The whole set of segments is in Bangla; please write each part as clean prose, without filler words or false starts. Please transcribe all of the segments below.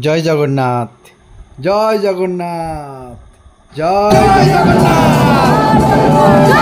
জয় জগন্নাথ, জয় জগন্নাথ, জয় জগন্নাথ, জয়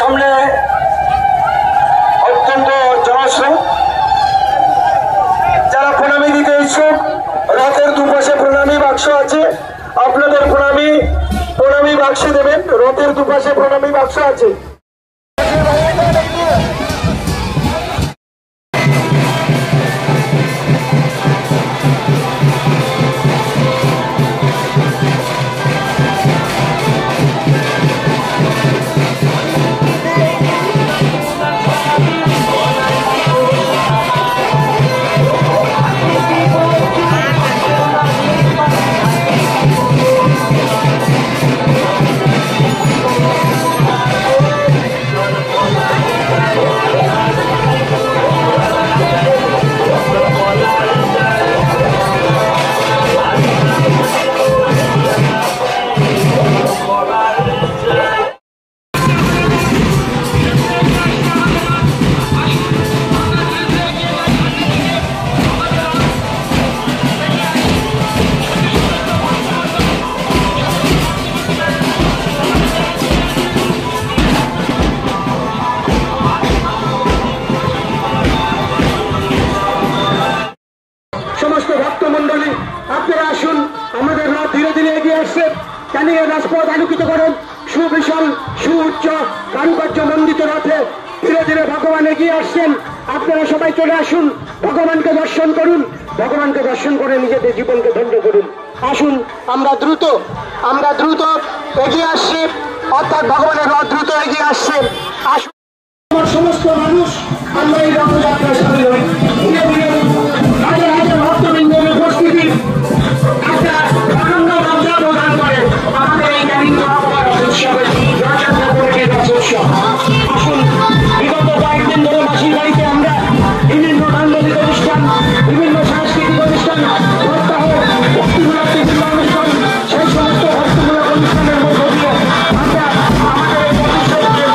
সামনে অত্যন্ত জনস্রোত। যারা প্রণামী দিতে ইচ্ছুক, রথের দুপাশে প্রণামী বাক্স আছে, আপনাদের প্রণামী বাক্সে দেবেন। রথের দুপাশে প্রণামী বাক্স আছে। সমস্ত ভক্তমন্ডলী, আপনারা আসুন, আমাদের রথ ধীরে ধীরে এগিয়ে আসছে। ক্যানিংয়ের রাজপথ আলোকিত করেন সুবিশাল সুউচ্চ কারুকার্য মণ্ডিত রথে ধীরে ধীরে ভগবান এগিয়ে আসছেন। আপনারা সবাই চলে আসুন, ভগবানকে দর্শন করুন, ভগবানকে দর্শন করে নিজেদের জীবনকে ধন্য করুন। আসুন, আমরা দ্রুত এগিয়ে আসছি, অর্থাৎ ভগবানের রথ দ্রুত এগিয়ে আসছে। আসুন সমস্ত মানুষ, আমরা এই রথযাত্রায় সামিল হই। ধীরে ধীরে হাজার হাজার ভক্তবৃন্দের উপস্থিতি একটা আনন্দ মজা প্রদান করে আমাদের এই ক্যানিং মহাপ্রভা রথোৎসবের রথযাত্রা কমিটির রথোৎসব। আসুন, বিগত কয়েকদিন ধরে মাসির বাড়িতে আমরা বিভিন্ন মাঙ্গলিক অনুষ্ঠান, বিভিন্ন সাংস্কৃতিক অনুষ্ঠান, সপ্তাহ ভক্তিমূলক বিভিন্ন অনুষ্ঠান, সেই সমস্ত ভক্তিমূলক অনুষ্ঠানের মধ্য দিয়ে আমরা আমাদের এই রথোৎসবকে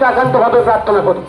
কাছে একান্তভাবে প্রার্থনা করি।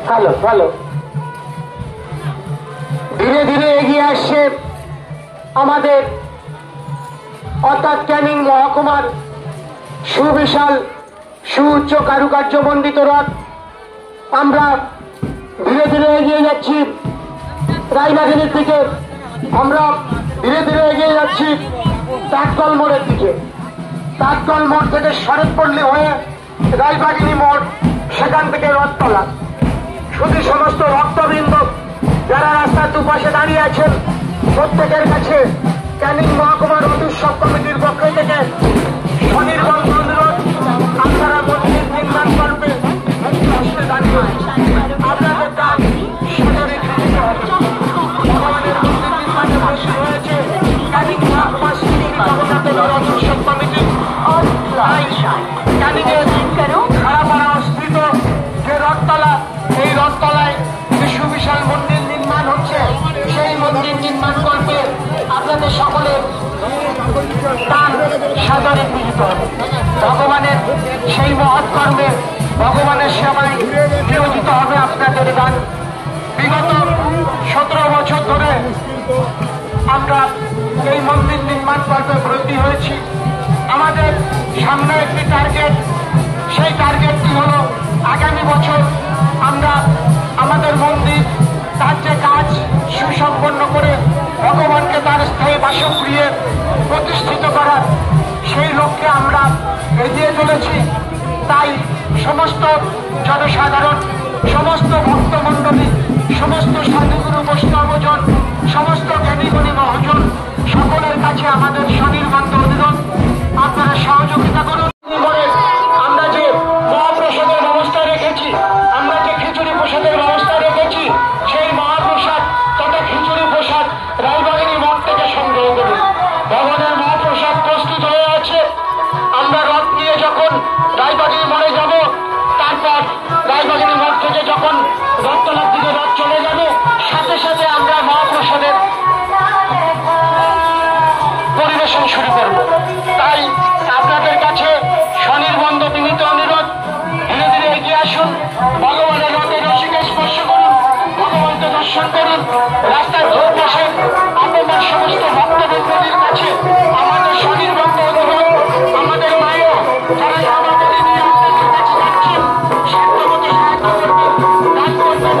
ভালো ভালো ধীরে ধীরে এগিয়ে আসছে আমাদের অর্থাৎ ক্যানিং মহকুমার সুবিশাল সুউচ্চ কারুকার্য মণ্ডিত রথ। আমরা ধীরে ধীরে এগিয়ে যাচ্ছি রায়বাগিনীর দিকে, আমরা ধীরে ধীরে এগিয়ে যাচ্ছি টাটকল মোড়ের দিকে। টাটকল মোড় থেকে শরৎপল্লী হয়ে রায়বাগিনী মোড়, সেখান থেকে রথতলা। শুধু সমস্ত ভক্তবৃন্দ যারা রাস্তার দুপাশে দাঁড়িয়ে আছেন প্রত্যেকের কাছে ক্যানিং মহকুমা রথ উৎসব কমিটির পক্ষ থেকে স্বনির্বন্ধ অনুরোধ, আপনারা মন্দির নির্মাণ করবে দাঁড়িয়ে আপনাদের কাজ সদরে গৃহীত হবে। ভগবানের মন্দির নির্মাণে বসে রয়েছে ক্যানিং মহকুমা জগন্নাথের রথ উৎসব কমিটি। ক্যানিংয়ের খারাপাড়া অবস্থিত যে রথতলা, এই রথতলায় যে সুবিশাল মন্দির নির্মাণ হচ্ছে, সেই মন্দির নির্মাণ করতে আপনাদের সকলের দান সাদরে গৃহীত হবে। ভগবানের সেই মহৎ কর্মে, ভগবানের সেবায় নিয়োজিত হবে আপনাদের দান। বিগত 17 বছর ধরে আমরা এই মন্দির নির্মাণ করতে ব্রতী হয়েছি। আমাদের সামনে একটি টার্গেট, সেই টার্গেটটি হল আগামী বছর আমরা আমাদের মন্দির তার যে কাজ সুসম্পন্ন করে ভগবানকে তার স্থায়ী বাসগৃহে প্রতিষ্ঠিত করার সেই লক্ষ্যে আমরা এগিয়ে চলেছি। তাই সমস্ত জনসাধারণ, সমস্ত ভক্তমণ্ডলী, সমস্ত সাধুগুরু বৈষ্ণবজন, সমস্ত জ্ঞানীগুণী মহাজন সকলের কাছে আমাদের স্বনির্বন্ধ অনুরোধ, আপনারা সহযোগিতা করুন। আমরা যে মহাপ্রসাদের ব্যবস্থা রেখেছি, আমরা যে খিচুড়ি প্রসাদের ব্যবস্থা রেখেছি, সেই মহাপ্রসাদ তথা খিচুড়ি প্রসাদ রায়বাগিনী মঠ থেকে সংগ্রহ করুন। ভগবানের মহাপ্রসাদ প্রস্তুত হয়ে আছে। আমরা রথ নিয়ে যখন রায়বাগিনী মোড়ে যাব, তারপর রায়বাগিনী মঠ থেকে যখন রথতলার দিকে রথ চলে যাবে, সাথে সাথে আমরা মহাপ্রসাদের পরিবেশন শুরু করব। তাই আপনাদের কাছে স্বনির্বন্ধ বিনীত অনুরোধ, ধীরে ধীরে এগিয়ে আসুন, ভগবানের রথের রশিকে স্পর্শ করুন, ভগবানকে দর্শন করুন। রাস্তার দুই পাশে আপনার সমস্ত ভক্তবৃন্দদের কাছে আমাদের স্বনির্বন্ধ অনুরোধ, আমাদের মায়ের যারা আমাদের নিয়ে আপনাদের কাছে যাচ্ছেন, সাধ্যমতো সাহায্য করবেন, দান করবেন।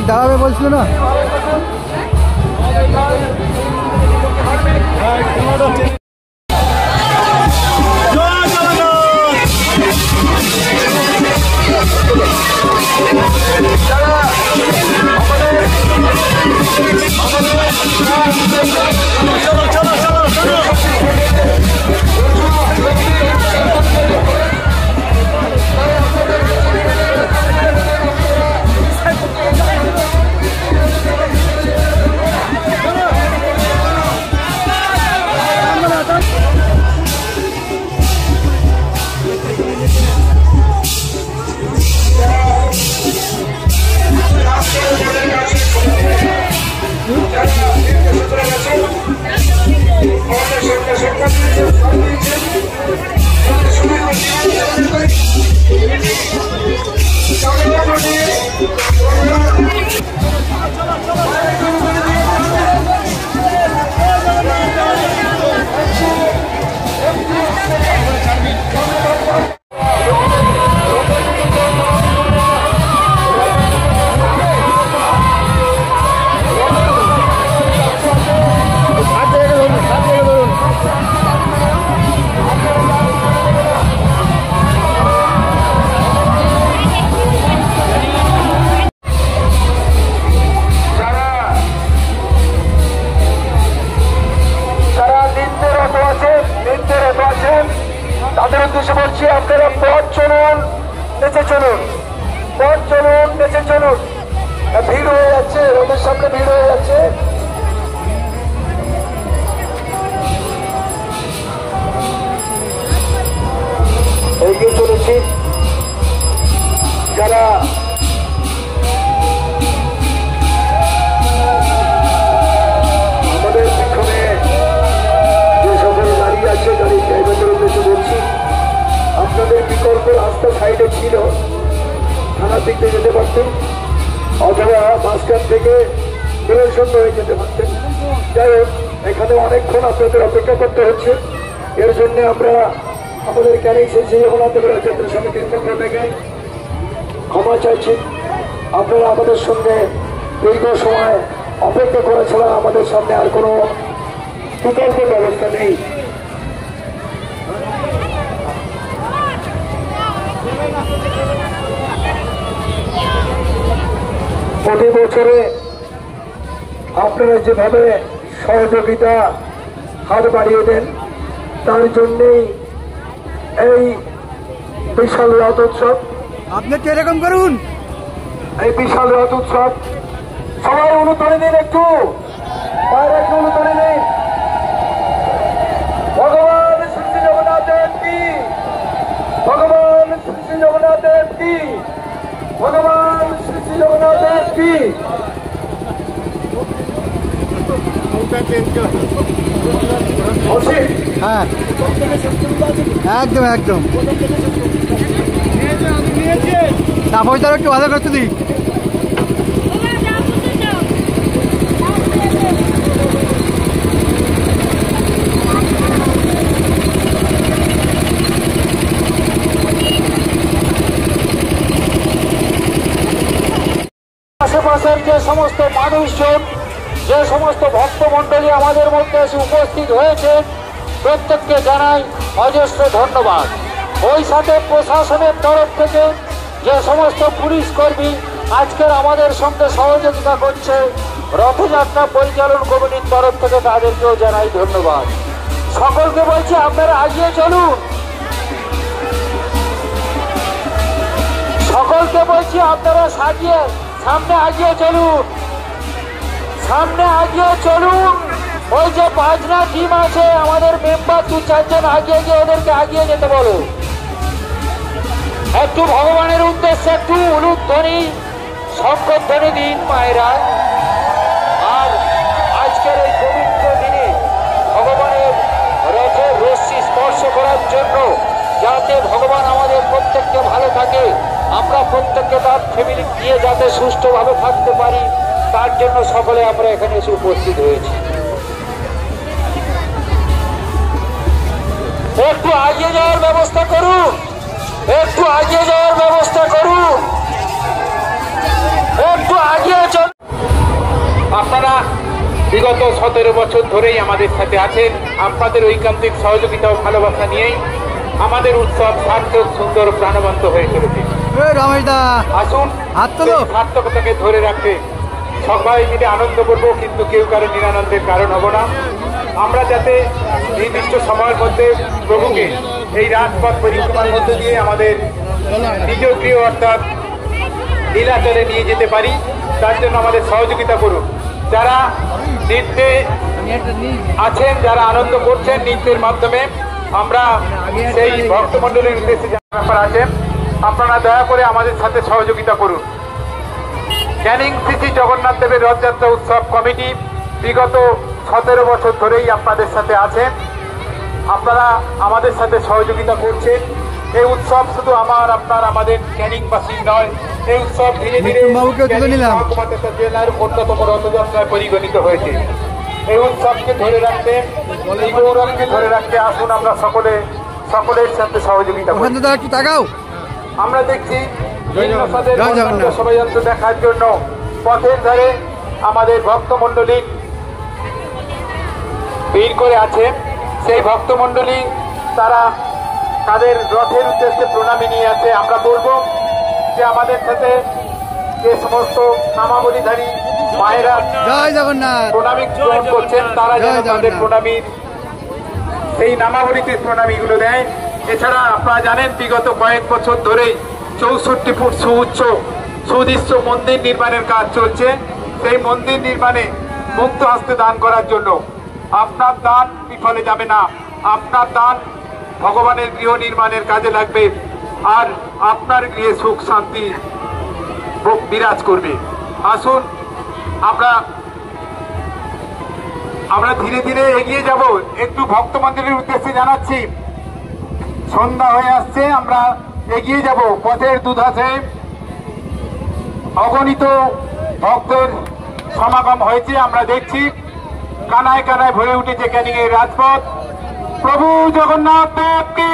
দাঁড়াবে বলছিল না? তাদের উদ্দেশ্যে বলছি, আপনারা পথ চলুন, নেচে চলুন, পথ চলুন, নেচে চলুন। ভিড় হয়ে যাচ্ছে, রোদের সামনে ভিড় হয়ে যাচ্ছে। এগিয়ে চলেছি। যারা আমাদের পিছনে যে সকল গাড়ি আছে, গাড়ির ড্রাইভারদের উদ্দেশ্যে বলছি, আপনাদের বিকল্প রাস্তা সাইডে ছিল, থানার দিক থেকে যেতে পারতেন অথবা বাসস্ট্যান্ড থেকে বিলেশন হয়ে যেতে পারতেন। যাই হোক, এখানে অনেকক্ষণ আপনাদের অপেক্ষা করতে হচ্ছে। এর জন্য আমরা আমাদের ক্যানিং সেই জগন্নাথ কেন্দ্র সমিতির পক্ষ থেকে ক্ষমা চাইছি। আপনারা আমাদের সঙ্গে দীর্ঘ সময় অপেক্ষা করেছিলেন, আমাদের সামনে আর কোনো বিকল্প ব্যবস্থা নেই। প্রতি বছরে আপনারা যেভাবে সহযোগিতা হাত বাড়িয়ে দেন, তার জন্যেই এই বিশাল রথ উৎসব। আপনি একটু এরকম করুন, এই বিশাল রথ উৎসব সবাই অনুতরে নিন, একটু বাইরে একটু অনুতরে নিন। ভগবান শ্রী জগন্নাথের কি, ভগবান শ্রী জগন্নাথের কি, ভগবান শ্রী জগন্নাথের কি। হ্যাঁ একদম একদম। তারপর তার একটু ভালো করতে দিই। আশেপাশের যে সমস্ত মানুষজন, যে সমস্ত ভক্তমণ্ডলী আমাদের মধ্যে এসে উপস্থিত হয়েছে, প্রত্যেককে জানাই অজস্র ধন্যবাদ। ওই সাথে প্রশাসনের তরফ থেকে যে সমস্ত পুলিশ কর্মী আজকের আমাদের সঙ্গে সহযোগিতা করছে, রথযাত্রা পরিচালন কমিটির তরফ থেকে তাদেরকেও জানাই ধন্যবাদ। সকলকে বলছি, আপনারা এগিয়ে চলুন। সকলকে বলছি, আপনারা সামনে এগিয়ে চলুন, সামনে এগিয়ে চলুন। ওই যে বাজনা টিম আছে, আমাদের মেম্বার 2-4 জন এগিয়ে গিয়ে ওদেরকে এগিয়ে যেতে বলো। একটু ভগবানের উদ্দেশ্যে একটু উলুধ্বনি, শঙ্খধ্বনি দিন মায়েরা। আর আজকের এই পবিত্র দিনে ভগবানের রথের রশ্মি স্পর্শ করার জন্য, যাতে ভগবান আমাদের প্রত্যেককে ভালো থাকে, আমরা প্রত্যেককে তার ফ্যামিলি নিয়ে যাতে সুষ্ঠুভাবে থাকতে পারি, তার জন্য সকলে আমরা এখানে এসে উপস্থিত হয়েছি। একটু এগিয়ে যাওয়ার ব্যবস্থা করুন, একটু এগিয়ে যাওয়ার ব্যবস্থা করুন, একটু এগিয়ে আপনারা বিগত 17 বছর ধরেই আমাদের সাথে আছেন। আপনাদের ঐকান্তিক সহযোগিতা ও ভালোবাসা নিয়েই আমাদের উৎসব সার্থক, সুন্দর, প্রাণবন্ত হয়ে চলেছে। আসুন সার্থকতাকে ধরে রাখতে সবাই মিলে আনন্দ করবো, কিন্তু কেউ কারো নিরানন্দের কারণ হব না। আমরা যাতে নির্দিষ্ট সময়ের মধ্যে প্রভুকে এই রাজপথ পরিক্রমার মধ্যে দিয়ে আমাদের নিজ গৃহ অর্থাৎ লীলাচলে নিয়ে যেতে পারি, তার জন্য আমাদের সহযোগিতা করুন। যারা নৃত্যে আছেন, যারা আনন্দ করছেন নৃত্যের মাধ্যমে, আমরা সেই ভক্তমণ্ডলীর উদ্দেশ্যে যারা ব্যাপার আছেন, আপনারা দয়া করে আমাদের সাথে সহযোগিতা করুন। ক্যানিং শ্রী জগন্নাথ দেবের রথযাত্রা উৎসব কমিটি বিগত 17 বছর ধরেই আপনাদের সাথে আছেন। আপনারা আমাদের সাথে সহযোগিতা করছেন। এই উৎসব শুধু আমাদের ক্যানিংবাসী নয়, এই উৎসব ধীরে ধীরে জেলার অন্যতম রথযাত্রায় পরিগণিত হয়েছে। এই উৎসবকে ধরে রাখতে, এই গৌরবকে ধরে রাখতে আসুন আমরা সকলের সাথে সহযোগিতা করি। আমরা দেখছি শোভাযাত্রা দেখার জন্য পথের ধারে আমাদের ভক্তমণ্ডলী ভিড় করে আছে। সেই ভক্তমণ্ডলী তারা তাদের রথের উদ্দেশ্যে প্রণামী নিয়ে আছে। আমরা বলবো যে আমাদের সাথে যে সমস্ত নামাবলীধারী মায়েরা প্রণামী গ্রহণ করছেন, তারা যেন তাদের প্রণামীর সেই নামাবলীতে প্রণামীগুলো দেয়। এছাড়া আপনারা জানেন বিগত কয়েক বছর ধরেই 64 ফুট সুউচ্চ সুদৃশ্য মন্দির নির্মাণের কাজ চলছে। সেই মন্দির নির্মাণে মুক্ত হস্তে দান করার জন্য আপনার দান বিফলে যাবে না। আপনার দান ভগবানের গৃহ নির্মাণের কাজে লাগবে, আর আপনার গৃহে সুখ শান্তি বিরাজ করবে। আসুন আমরা ধীরে ধীরে এগিয়ে যাব। একটু ভক্ত মন্দিরের উদ্দেশ্যে জানাচ্ছি, সন্ধ্যা হয়ে আসছে, আমরা এগিয়ে যাব। পথের দুধারে অগণিত ভক্তের সমাগম হয়েছে। আমরা দেখছি কানায় কানায় ভরে উঠেছে ক্যানিং এর রাজপথ। প্রভু জগন্নাথ দেব কি,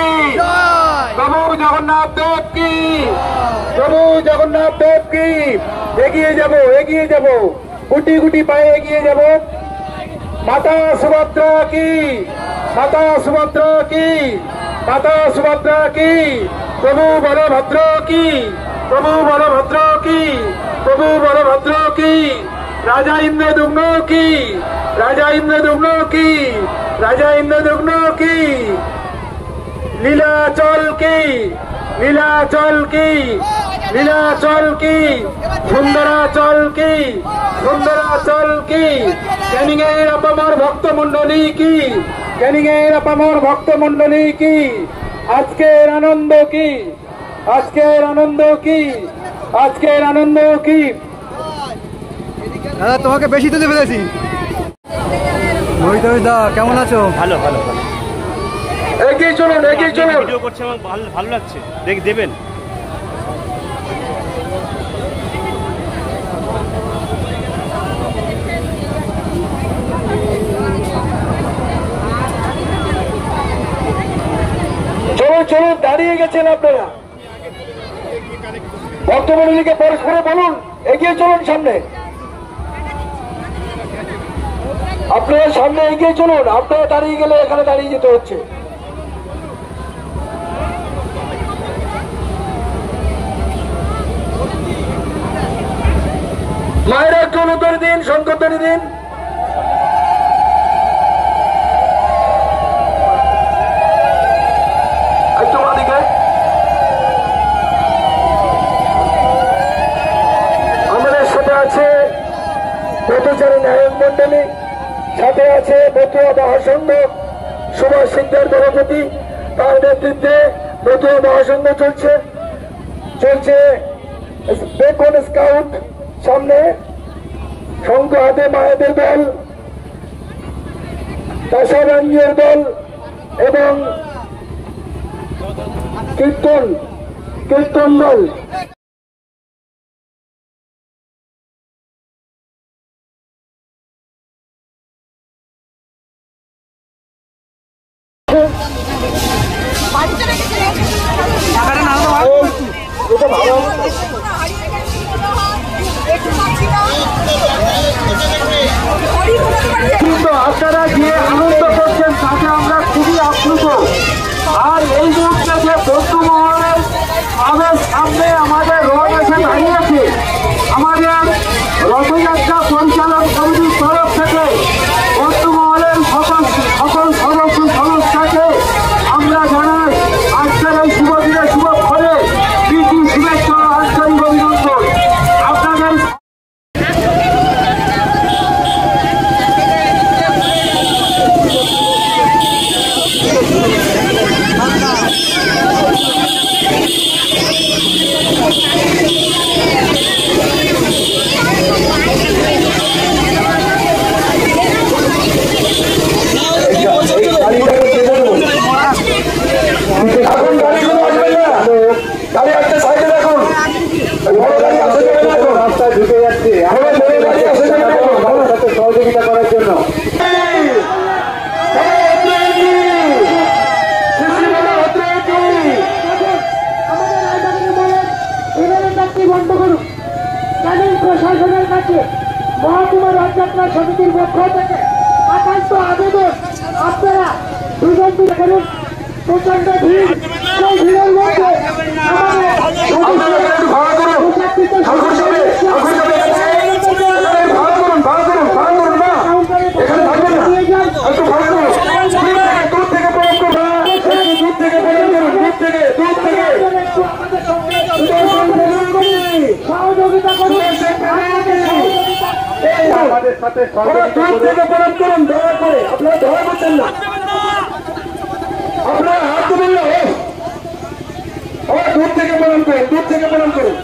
প্রভু জগন্নাথ দেব কি, প্রভু জগন্নাথ দেব কি। এগিয়ে যাব, এগিয়ে যাব, গুটি গুটি পায়ে এগিয়ে যাব। মাতা সুভদ্রা কি, মাতা সুভদ্রা কি, মাতা সুভদ্রা কি। প্রভু বলভদ্র কি, প্রভু বলভদ্র কি, প্রভু বলভদ্র কি। রাজা ইন্দ্রদুম্ন কি, রাজা ইন্দ্রদুম্ন কি, রাজা ইন্দ্রদুম্ন কি। লীলাচল কি, লীলাচল কি, লীলাচল কি। সুন্দরাচল কি, সুন্দরাচল কি। ক্যানিং এর আপামর ভক্তমণ্ডলী কি, ক্যানিং এর আপামর ভক্তমণ্ডলী কি। আজকের আনন্দ কি, আজকের আনন্দ কি, আজকের আনন্দ কি। দাদা তোমাকে বেশি তুলে ফেলেছি। দা কেমন আছো? ভালো ভালো ভালো। এগিয়ে চলুন, এগিয়ে চলুন। ভিডিও করছে, আমার ভালো লাগছে, দেবেন। চলুন চলুন, দাঁড়িয়ে গেছেন আপনারা। ভক্তমণ্ডলীকে পরস্পরে বলুন এগিয়ে চলুন সামনে। আপনারা সামনে এগিয়ে চলুন। আপনারা দাঁড়িয়ে গেলে এখানে দাঁড়িয়ে যেতে হচ্ছে। মায়েরা একটু অনুতরি দিন, সংকটনি দিন। একটু বাদিকে। আমাদের সাথে আছে পথচারী নায়ক মন্ডলী, সাথে আছে বতুয়া মহাসংঘ সুভাষ সিকদার সভাপতি, তার নেতৃত্বে বতুয়া মহাসংঘ চলছে। বেকন স্কাউট সামনে, শঙ্খ হাতে মায়েদের দল, তাসারাঞ্জের দল এবং কীর্তন দল। ভালো আমাদের রথযাত্রা পরিচালন কমিটির তরফ থেকে বর্তমানের সকল সদস্য সংস্থাকে আমরা জানাই আজকের এই শুভ দিনে শুভ ফলে প্রীতি শুভেচ্ছা আন্তরিক অভিনন্দন আপনাদের। সহযোগিতা করার জন্য বন্ধ করুন। ক্যানিং প্রশাসনের কাছে মহকুমা রথযাত্রা সমিতির পক্ষ থেকে একান্ত আবেদন, আপনারা দুজন মিলে করুন। প্রচন্ড ভিড়, সেই ভিড়ের মধ্যে সহযোগিতা করুন। আমাদের সাথে দূর থেকে প্রণাম করুন, দয়া করে। আপনারা দয়া করছেন না, আপনারা হাত তুলুন না, দূর থেকে প্রণাম করুন, দূর থেকে প্রণাম করুন।